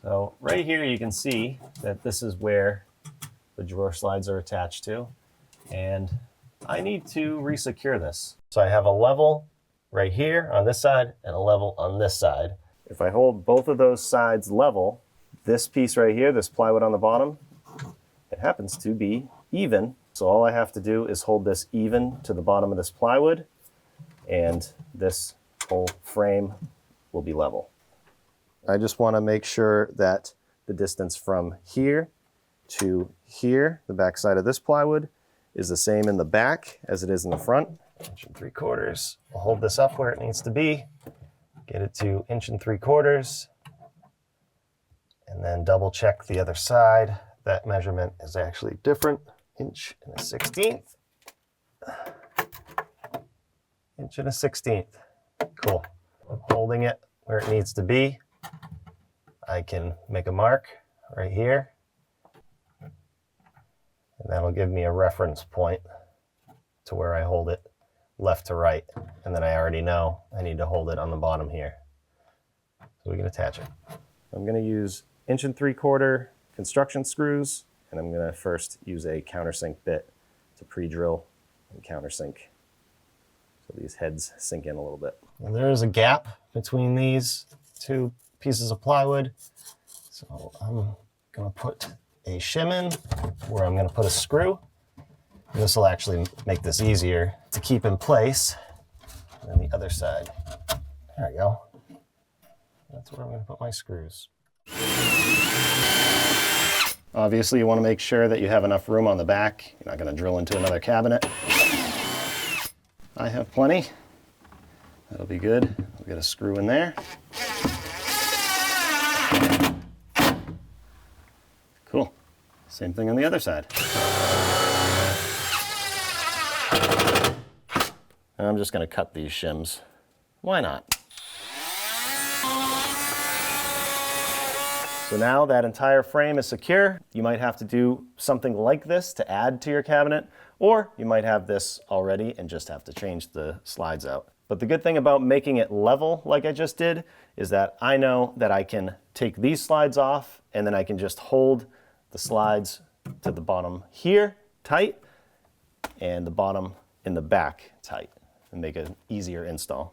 So right here you can see that this is where the drawer slides are attached to, and I need to resecure this. So I have a level right here on this side and a level on this side. If I hold both of those sides level, this piece right here, this plywood on the bottom, it happens to be even. So all I have to do is hold this even to the bottom of this plywood, and this whole frame will be level. I just want to make sure that the distance from here to here, the back side of this plywood, is the same in the back as it is in the front. 1 3/4. I'll hold this up where it needs to be, get it to 1 3/4, and then double check the other side. That measurement is actually different. 1 1/16. 1 1/16. Cool. I'm holding it where it needs to be. I can make a mark right here, and that'll give me a reference point to where I hold it left to right, and then I already know I need to hold it on the bottom here. So we can attach it. I'm going to use 1 3/4 construction screws, and I'm going to first use a countersink bit to pre-drill and countersink so these heads sink in a little bit. And there is a gap between these two pieces of plywood, so I'm going to put a shim in where I'm going to put a screw. And this will actually make this easier to keep in place than the other side. There we go. That's where I'm going to put my screws. Obviously, you want to make sure that you have enough room on the back. You're not going to drill into another cabinet. I have plenty. That'll be good. We'll get a screw in there. Cool. Same thing on the other side. And I'm just going to cut these shims. Why not? So now that entire frame is secure. You might have to do something like this to add to your cabinet, or you might have this already and just have to change the slides out. But the good thing about making it level like I just did is that I know that I can take these slides off, and then I can just hold the slides to the bottom here tight and the bottom in the back tight and make an easier install.